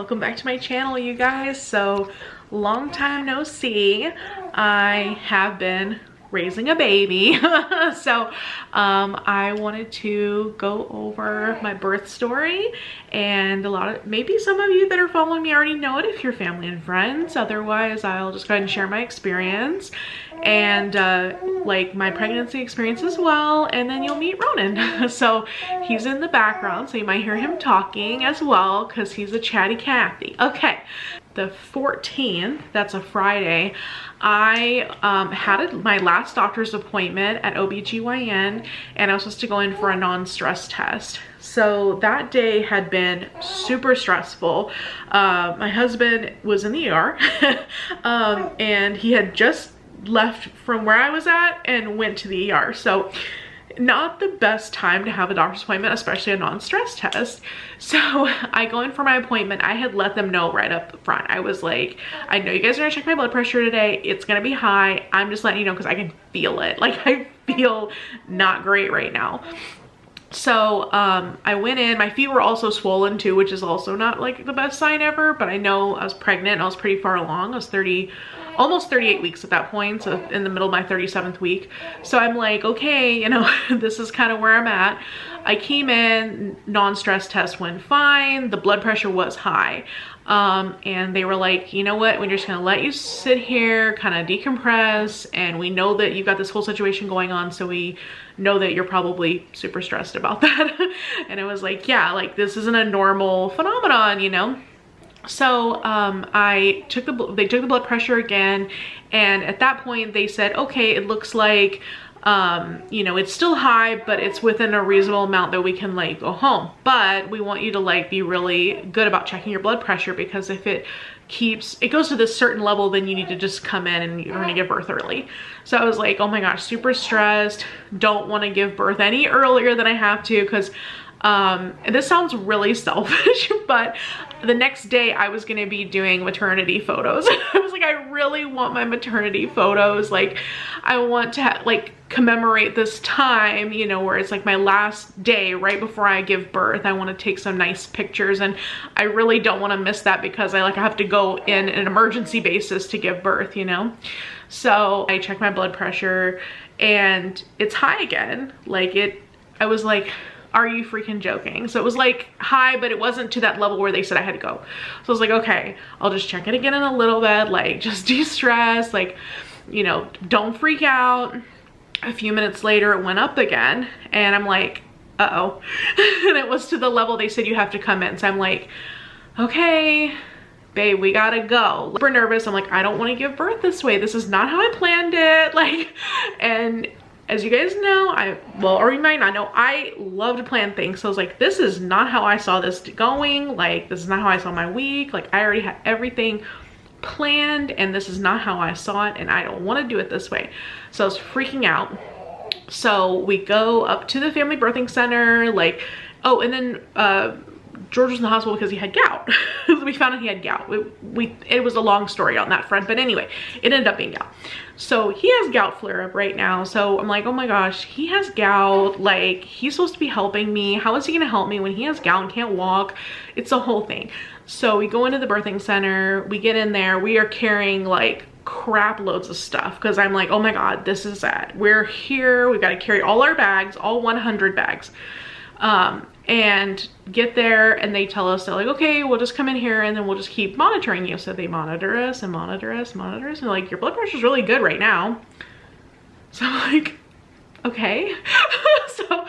welcome back to my channel, you guys. So long time no see. I have been raising a baby. So I wanted to go over my birth story, and maybe some of you that are following me already know it if you're family and friends. Otherwise, I'll just go ahead and share my experience and like my pregnancy experience as well, and then you'll meet Ronin. So he's in the background, so you might hear him talking as well because he's a chatty Cathy. Okay, the 14th, that's a Friday, I had my last doctor's appointment at OBGYN, and I was supposed to go in for a non-stress test. So that day had been super stressful. My husband was in the ER and he had just left from where I was at and went to the ER. So not the best time to have a doctor's appointment, especially a non-stress test. So I go in for my appointment. I had let them know right up front. I was like, I know you guys are gonna check my blood pressure today. It's gonna be high. I'm just letting you know because I can feel it. Like, I feel not great right now. So I went in. My feet were also swollen too, which is also not like the best sign ever, but I know I was pregnant. I was pretty far along. I was almost 38 weeks at that point, so in the middle of my 37th week. So I'm like, okay, you know, this is kind of where I'm at. I came in, non-stress test went fine. The blood pressure was high. And they were like, you know what, we're just gonna let you sit here, kind of decompress, and we know that you've got this whole situation going on, so we know that you're probably super stressed about that. And it was like, yeah, like this isn't a normal phenomenon, you know? So they took the blood pressure again, and at that point they said, okay, it looks like you know, it's still high, but it's within a reasonable amount that we can like go home, but we want you to like be really good about checking your blood pressure, because if it goes to this certain level, then you need to just come in and you're gonna give birth early. So I was like, oh my gosh, super stressed, don't want to give birth any earlier than I have to, because and this sounds really selfish, but the next day I was gonna be doing maternity photos. I was like, I really want my maternity photos. Like, I want to like commemorate this time, you know, where it's like my last day right before I give birth. I want to take some nice pictures, and I really don't want to miss that because I have to go in an emergency basis to give birth, you know? So I checked my blood pressure and it's high again. I was like, are you freaking joking? So it was like high, but it wasn't to that level where they said I had to go. So I was like, okay, I'll just check it again in a little bit, like just de-stress, like, you know, don't freak out. A few minutes later, it went up again, and I'm like, uh-oh. And it was to the level they said you have to come in. So I'm like, okay, babe, we gotta go. Super nervous. I'm like, I don't want to give birth this way. This is not how I planned it. Like, and as you guys know, or you might not know, I love to plan things. So I was like, this is not how I saw this going. Like, this is not how I saw my week. Like, I already had everything planned, and this is not how I saw it, and I don't want to do it this way. So I was freaking out. So we go up to the family birthing center, like, oh, and then George was in the hospital because he had gout. We found out he had gout. It was a long story on that front, but anyway, it ended up being gout. So he has gout flare up right now. So I'm like, oh my gosh, he has gout. Like, he's supposed to be helping me. How is he gonna help me when he has gout and can't walk? It's a whole thing. So we go into the birthing center, we get in there, we are carrying like crap loads of stuff, because I'm like, oh my God, this is it. We're here, we've got to carry all our bags, all 100 bags. And get there, and they tell us, they're like, okay, we'll just come in here and then we'll just keep monitoring you. So they monitor us and monitor us, monitor us, and like, your blood pressure's really good right now. So I'm like, okay. So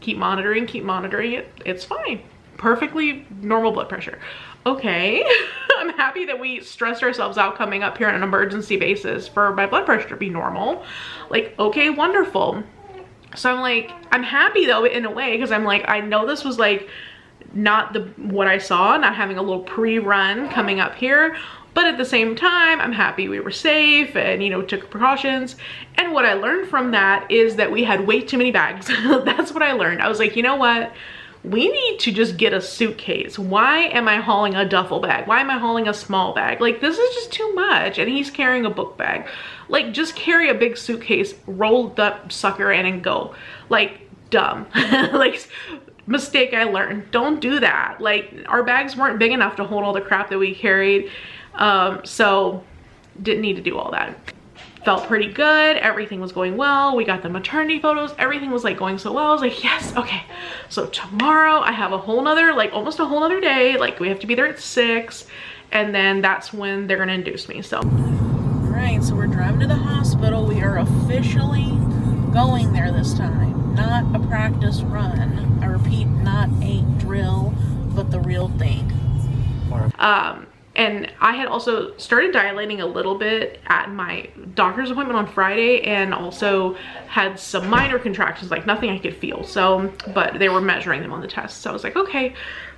keep monitoring it. It's fine. Perfectly normal blood pressure. Okay. I'm happy that we stressed ourselves out coming up here on an emergency basis for my blood pressure to be normal. Like, okay, wonderful. So I'm like, I'm happy though in a way, because I'm like, I know this was like not what I saw, not having a little pre-run coming up here, but at the same time, I'm happy we were safe and, you know, took precautions. And what I learned from that is that we had way too many bags. That's what I learned. I was like, you know what? We need to just get a suitcase. Why am I hauling a duffel bag? Why am I hauling a small bag? Like, this is just too much. And he's carrying a book bag. Like, just carry a big suitcase, roll that sucker in and go. Like, dumb. Like, mistake I learned. Don't do that. Like, our bags weren't big enough to hold all the crap that we carried. So didn't need to do all that. Felt pretty good. Everything was going well. We got the maternity photos. Everything was like going so well. I was like, yes, okay. So tomorrow I have a whole nother, like almost a whole nother day. Like, we have to be there at 6, and then that's when they're gonna induce me. So, all right, so we're driving to the hospital. We are officially going there this time. Not a practice run. I repeat, not a drill, but the real thing. And I had also started dilating a little bit at my doctor's appointment on Friday, and also had some minor contractions, like nothing I could feel. So, but they were measuring them on the test. So I was like, okay,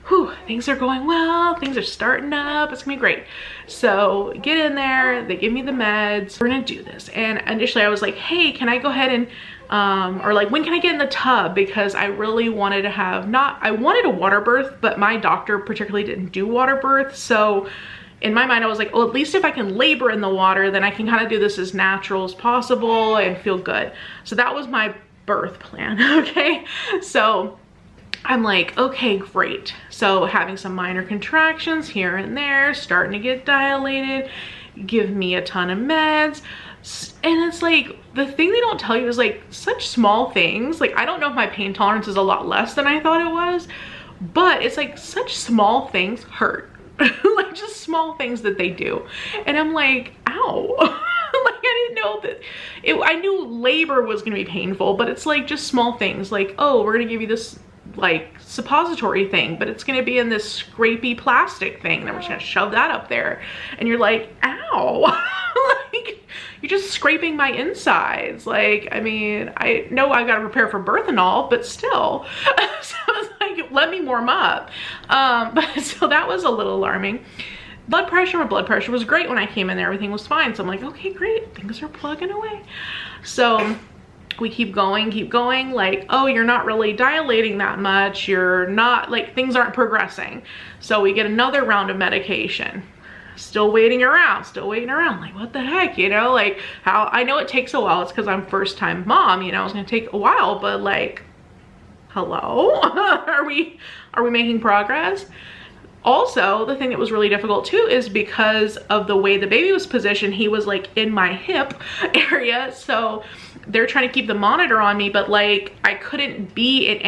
whew, things are going well. Things are starting up. It's gonna be great. So get in there. They give me the meds. We're gonna do this. And initially I was like, hey, can I go ahead and or like, when can I get in the tub? Because I really wanted to have I wanted a water birth, but my doctor particularly didn't do water birth. So in my mind, I was like, well, at least if I can labor in the water, then I can kind of do this as natural as possible and feel good. So that was my birth plan, okay? So I'm like, okay, great. So having some minor contractions here and there, starting to get dilated, give me a ton of meds. And it's like, the thing they don't tell you is like such small things. Like, I don't know if my pain tolerance is a lot less than I thought it was, but it's like such small things hurt. Like, just small things that they do. And I'm like, ow. Like, I didn't know that I knew labor was gonna be painful, but it's like just small things. Like, oh, we're gonna give you this like suppository thing, but it's gonna be in this scrapey plastic thing, then we're just gonna shove that up there. And you're like, ow. Like, you're just scraping my insides. Like, I mean, I know I've got to prepare for birth and all, but still. So it's like, let me warm up. But so that was a little alarming. My blood pressure was great when I came in there. Everything was fine. So I'm like, okay, great. Things are plugging away. So we keep going. Like, oh, you're not really dilating that much. You're not, like, things aren't progressing. So we get another round of medication. Still waiting around, like, what the heck, you know? Like, how I know it takes a while. It's because I'm first time mom, you know, it's gonna take a while, but like, hello. Are we making progress? Also, the thing that was really difficult too is because of the way the baby was positioned, he was like in my hip area. So they're trying to keep the monitor on me, but like, I couldn't be in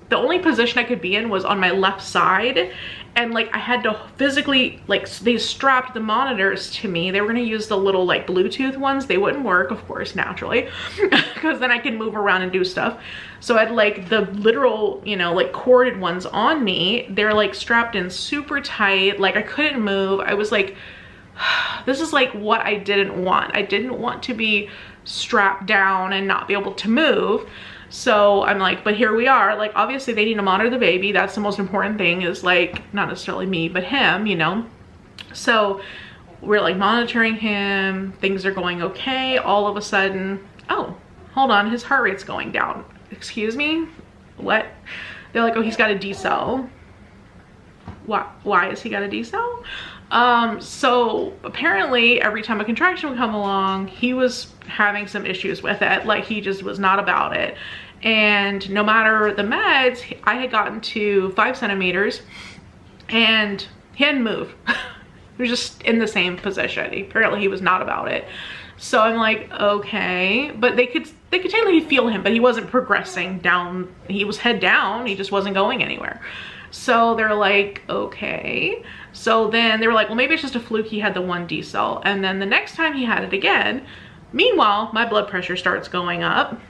the only position I could be in was on my left side. And like, I had to physically, like, they strapped the monitors to me. They were gonna use the little like Bluetooth ones. They wouldn't work, of course, naturally, because then I can move around and do stuff. So I had like the literal, you know, like corded ones on me. They're like strapped in super tight. Like, I couldn't move. I was like, this is like what I didn't want. I didn't want to be strapped down and not be able to move. So I'm like, but here we are. Like, obviously they need to monitor the baby. That's the most important thing, is like, not necessarily me, but him, you know? So we're like monitoring him. Things are going okay. All of a sudden, oh, hold on, his heart rate's going down. Excuse me? What? They're like, oh, he's got a decel. Why has he got a decel? So apparently every time a contraction would come along, he was having some issues with it. Like, he just was not about it. And no matter the meds, I had gotten to 5 centimeters and he hadn't moved. He was just in the same position. Apparently he was not about it. So I'm like, okay, but they could technically feel him, but he wasn't progressing down. He was head down. He just wasn't going anywhere. So they're like, okay. So then they were like, well, maybe it's just a fluke. He had the 1 decel. And then the next time he had it again, meanwhile, my blood pressure starts going up.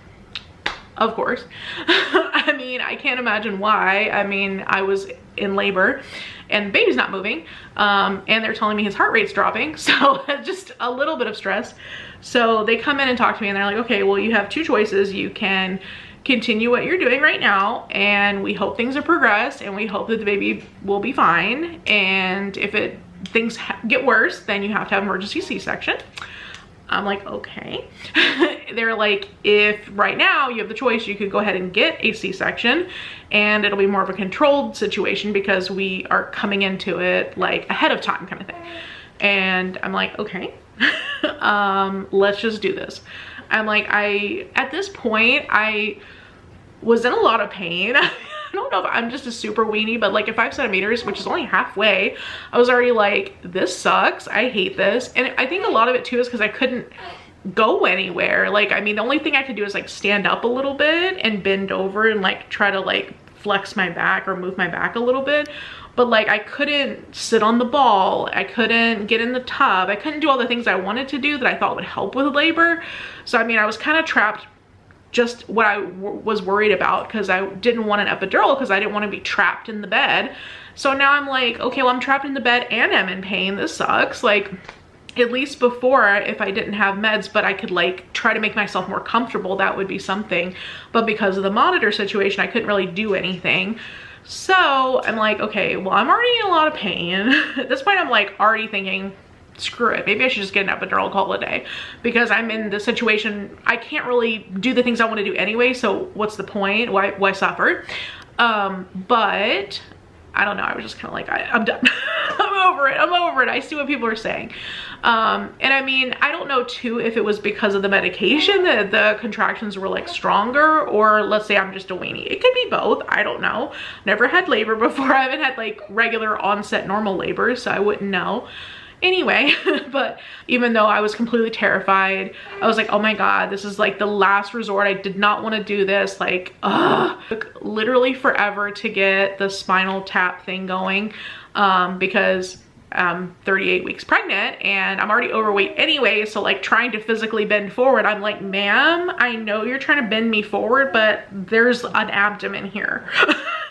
Of course. I mean, I can't imagine why. I mean, I was in labor and the baby's not moving. And they're telling me his heart rate's dropping. So just a little bit of stress. So they come in and talk to me and they're like, okay, well, you have 2 choices. You can continue what you're doing right now, and we hope things have progressed, and we hope that the baby will be fine. And if things get worse, then you have to have emergency C-section. I'm like, okay. They're like, if right now you have the choice, you could go ahead and get a C-section, and it'll be more of a controlled situation because we are coming into it like ahead of time, kind of thing. And I'm like, okay. Let's just do this. I'm like, at this point, I was in a lot of pain. I don't know if I'm just a super weenie, but like at 5 centimeters, which is only halfway, I was already like, this sucks. I hate this. And I think a lot of it too is because I couldn't go anywhere. Like, I mean, the only thing I could do is like stand up a little bit and bend over and like try to like flex my back or move my back a little bit. But like, I couldn't sit on the ball. I couldn't get in the tub. I couldn't do all the things I wanted to do that I thought would help with labor. So, I mean, I was kind of trapped, just what I was worried about, because I didn't want an epidural because I didn't want to be trapped in the bed. So now I'm like, okay, well, I'm trapped in the bed and I'm in pain. This sucks. Like, at least before, if I didn't have meds, but I could like try to make myself more comfortable, that would be something. But because of the monitor situation, I couldn't really do anything. So I'm like, okay, well, I'm already in a lot of pain. At this point, I'm like already thinking, screw it. Maybe I should just get an epidural, call it a day, because I'm in this situation. I can't really do the things I want to do anyway. So what's the point? Why suffer? But I don't know. I was just kind of like, I'm done. I'm over it. I'm over it. I see what people are saying. And I mean, I don't know too if it was because of the medication that the contractions were like stronger, or let's say I'm just a weenie. It could be both. I don't know. Never had labor before. I haven't had like regular onset normal labor, so I wouldn't know. Anyway, but even though I was completely terrified, I was like, oh my God, this is like the last resort. I did not want to do this. Like, ugh. It took literally forever to get the spinal tap thing going, because I'm 38 weeks pregnant and I'm already overweight anyway. So like trying to physically bend forward, I'm like, ma'am, I know you're trying to bend me forward, but there's an abdomen here.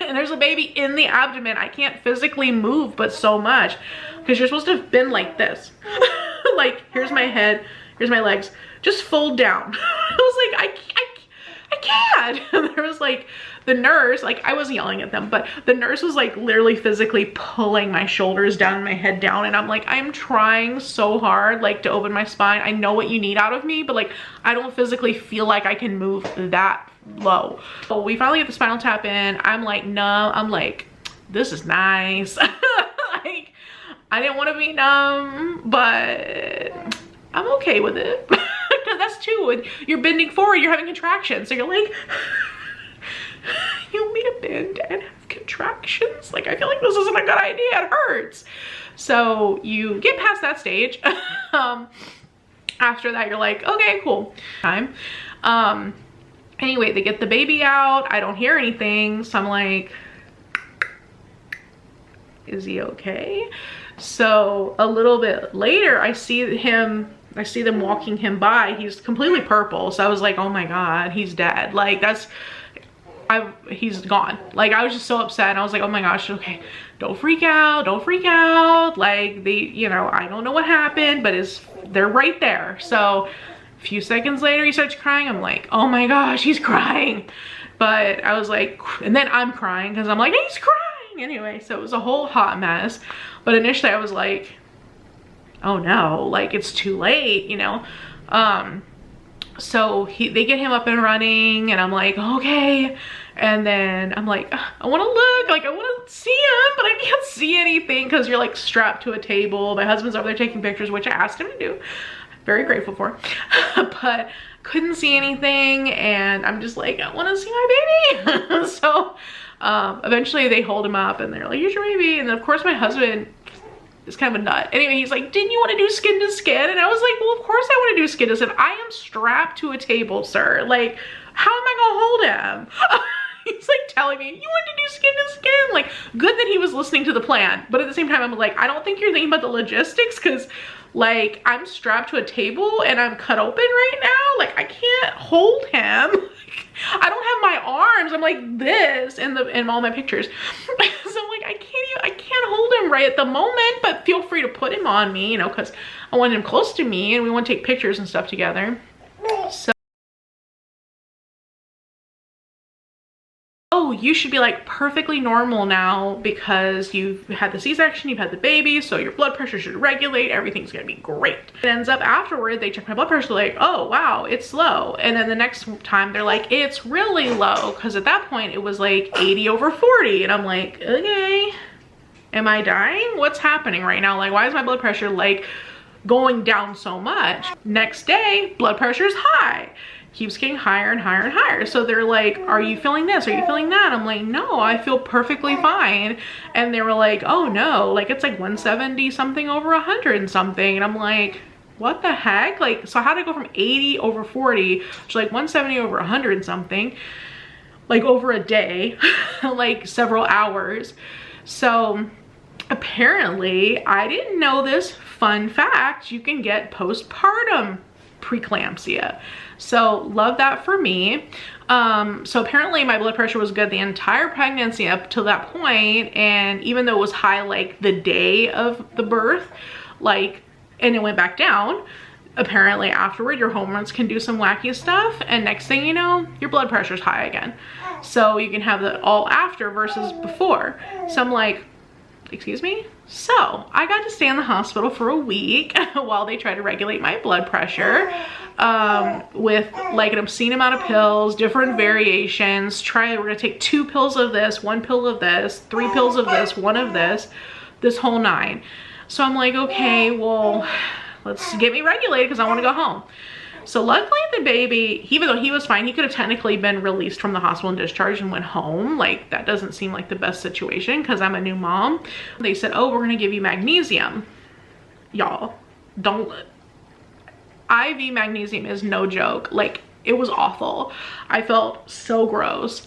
And there's a baby in the abdomen. I can't physically move but so much, because you're supposed to have been like this. Like, here's my head, here's my legs, just fold down. I was like, I can't. And there was like the nurse, like I was yelling at them, but the nurse was like literally physically pulling my shoulders down, my head down. And I'm like, I'm trying so hard like to open my spine. I know what you need out of me, but like, I don't physically feel like I can move that low. So we finally get the spinal tap in. I'm like, numb. I'm like, this is nice. Like, I didn't want to be numb, but I'm okay with it. That's too, you're bending forward, you're having contractions. So you're like, you want me to bend and have contractions? Like, I feel like this isn't a good idea, it hurts. So you get past that stage. After that, you're like, okay, cool. Time. Anyway, they get the baby out. I don't hear anything. So I'm like, is he okay? So a little bit later, I see them walking him by. He's completely purple. So I was like, oh my God, he's dead. Like, he's gone. Like, I was just so upset. And I was like, oh my gosh, okay, don't freak out, don't freak out. Like, you know, I don't know what happened, but they're right there. So a few seconds later, he starts crying. I'm like, oh my gosh, he's crying. But I was like, and then I'm crying because I'm like, he's crying. Anyway, so it was a whole hot mess. But initially I was like, oh no, like it's too late, you know? So they get him up and running and I'm like, okay. And then I'm like, I want to look, like I want to see him, but I can't see anything because you're like strapped to a table. My husband's over there taking pictures, which I asked him to do. Very grateful for. But couldn't see anything and I'm just like, I want to see my baby. So eventually they hold him up and they're like, here's your baby. And then of course my husband is kind of a nut. Anyway, he's like, didn't you want to do skin to skin? And I was like, well, of course I want to do skin to skin. I am strapped to a table, sir. Like, how am I gonna hold him? He's like telling me, you want to do skin to skin? Like, good that he was listening to the plan. But at the same time, I'm like, I don't think you're thinking about the logistics, because like I'm strapped to a table and I'm cut open right now. Like, I can't hold him. I don't have my arms. I'm like this in all my pictures. So I'm like, I can't hold him right at the moment, but feel free to put him on me, you know, because I want him close to me and we want to take pictures and stuff together. So, oh, you should be like perfectly normal now because you've had the C-section, you've had the baby, so your blood pressure should regulate, everything's gonna be great. It ends up afterward, they check my blood pressure, like, oh wow, it's low. And then the next time they're like, it's really low, because at that point it was like 80/40. And I'm like, okay, am I dying? What's happening right now? Like, why is my blood pressure like going down so much? Next day, blood pressure is high. keeps getting higher and higher and higher. So they're like, are you feeling this? Are you feeling that? I'm like, no, I feel perfectly fine. And they were like, oh no, like it's like 170 something over 100 and something. And I'm like, what the heck? Like, so how did I go from 80 over 40 to like 170 over 100 and something, like over a day, like several hours. So apparently, I didn't know this fun fact, you can get postpartum preeclampsia. So love that for me. So apparently my blood pressure was good the entire pregnancy up till that point, and even though it was high like the day of the birth, like, and it went back down, apparently afterward your hormones can do some wacky stuff, and next thing you know, your blood pressure's high again. So you can have that all after versus before. So I'm like, excuse me? So I got to stay in the hospital for a week while they try to regulate my blood pressure with like an obscene amount of pills, different variations. We're gonna take 2 pills of this, 1 pill of this, 3 pills of this, 1 of this whole 9. So I'm like, okay, well, let's get me regulated because I want to go home. So luckily the baby, even though he was fine, he could have technically been released from the hospital and discharged and went home. Like, that doesn't seem like the best situation because I'm a new mom. They said, oh, we're gonna give you magnesium. Y'all, don't, IV magnesium is no joke. Like, it was awful. I felt so gross.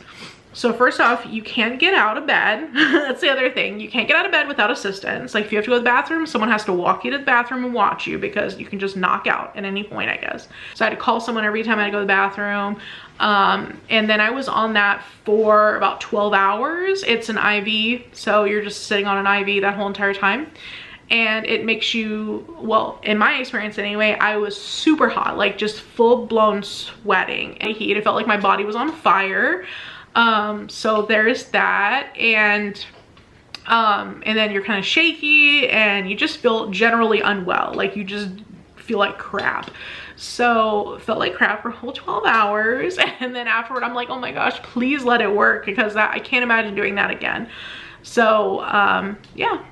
So first off, you can't get out of bed. That's the other thing. You can't get out of bed without assistance. Like, if you have to go to the bathroom, someone has to walk you to the bathroom and watch you because you can just knock out at any point, I guess. So I had to call someone every time I had to go to the bathroom. And then I was on that for about 12 hours. It's an IV, so you're just sitting on an IV that whole entire time. And it makes you, well, in my experience anyway, I was super hot, like just full-blown sweating and heat. It felt like my body was on fire. So there's that, and then you're kind of shaky and you just feel generally unwell, like you just feel like crap. So felt like crap for a whole 12 hours, and then afterward I'm like, oh my gosh, please let it work, because I can't imagine doing that again. So yeah,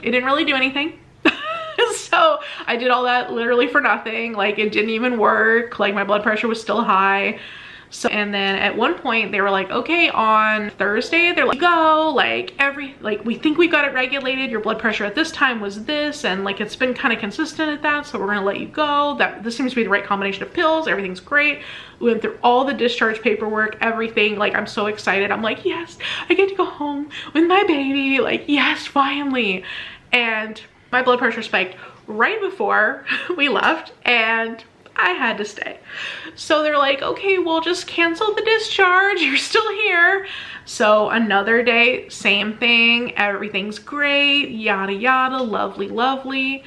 it didn't really do anything. So I did all that literally for nothing. Like, it didn't even work. Like, my blood pressure was still high. So, and then at one point they were like, okay, on Thursday, they're like, go, like we think we got it regulated. Your blood pressure at this time was this, and like, it's been kind of consistent at that. So we're gonna let you go. This seems to be the right combination of pills. Everything's great. We went through all the discharge paperwork, everything. Like, I'm so excited. I'm like, yes, I get to go home with my baby. Like, yes, finally. And my blood pressure spiked right before we left, and I had to stay. So they're like, okay, we'll just cancel the discharge. You're still here. So another day, same thing. Everything's great, yada, yada, lovely, lovely.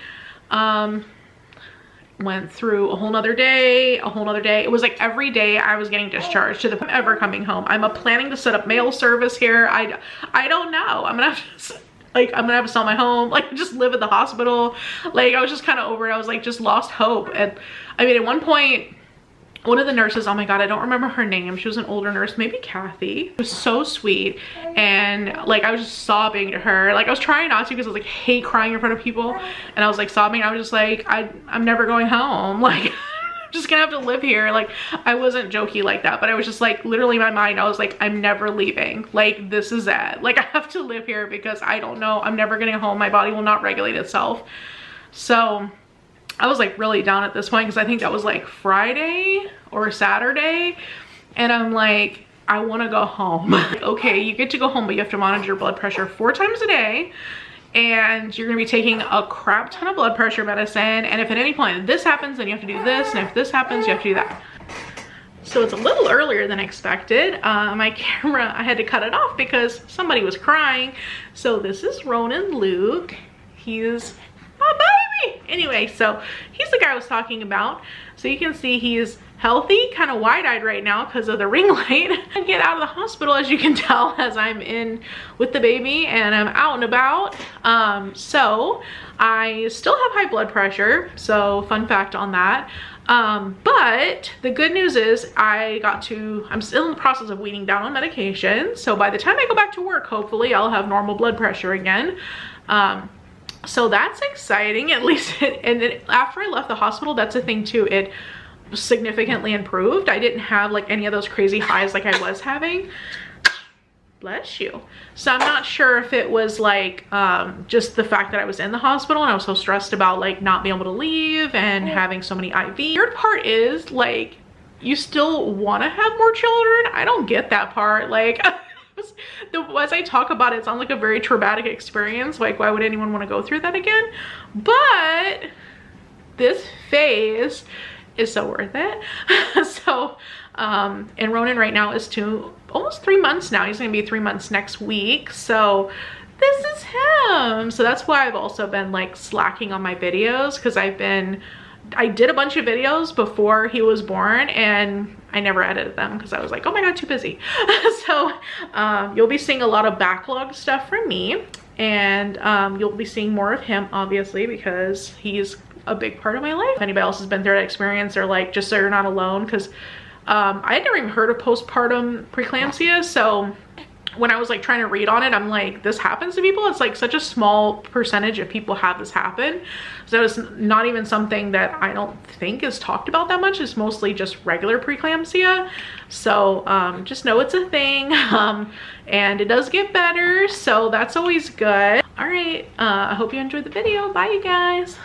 Went through a whole nother day, a whole nother day. It was like every day I was getting discharged to the point I'm ever coming home. I'm planning to set up mail service here. I don't know. I'm gonna have to sell my home, like just live at the hospital. Like, I was just kind of over it. I was like, just lost hope. And I mean, at one point, one of the nurses, oh my God, I don't remember her name. She was an older nurse, maybe Kathy. It was so sweet. And like, I was just sobbing to her. Like, I was trying not to because I was like, hate crying in front of people. And I was like sobbing. I was just like, I'm never going home. Like, I'm just gonna have to live here. Like, I wasn't jokey like that, but I was just like, literally in my mind, I was like, I'm never leaving. Like, this is it. Like, I have to live here because I don't know. I'm never getting home. My body will not regulate itself. So I was like really down at this point because I think that was like Friday or Saturday. And I'm like, I want to go home. Like, okay, you get to go home, but you have to monitor your blood pressure 4 times a day. And you're gonna be taking a crap ton of blood pressure medicine. And if at any point this happens, then you have to do this. And if this happens, you have to do that. So it's a little earlier than expected. My camera, I had to cut it off because somebody was crying. So this is Ronin Luke. He's my baby. Anyway, so he's the guy I was talking about. So you can see he's healthy, kind of wide-eyed right now because of the ring light. I get out of the hospital, as you can tell, as I'm in with the baby and I'm out and about. So I still have high blood pressure, so fun fact on that. But the good news is I'm still in the process of weaning down on medication. So by the time I go back to work, hopefully I'll have normal blood pressure again. So that's exciting, at least. And then after I left the hospital, that's the thing too. significantly improved. I didn't have like any of those crazy highs like I was having. Bless you. So I'm not sure if it was like just the fact that I was in the hospital and I was so stressed about like not being able to leave and having so many IV. The weird part is like, you still want to have more children. I don't get that part. Like, as I talk about it, it sounds like a very traumatic experience. Like, why would anyone want to go through that again? But this phase is so worth it. So and Ronin right now is almost 3 months now. He's gonna be 3 months next week. So this is him. So that's why I've also been like slacking on my videos, because I did a bunch of videos before he was born and I never edited them because I was like, oh my god, too busy. So you'll be seeing a lot of backlog stuff from me, and you'll be seeing more of him obviously because he's a big part of my life. If anybody else has been through that experience, or like, just so you're not alone, because I had never even heard of postpartum preeclampsia. So when I was like trying to read on it, I'm like, this happens to people. It's like such a small percentage of people have this happen. So it's not even something that I don't think is talked about that much. It's mostly just regular preeclampsia. So just know it's a thing, and it does get better. So that's always good. All right, I hope you enjoyed the video. Bye, you guys.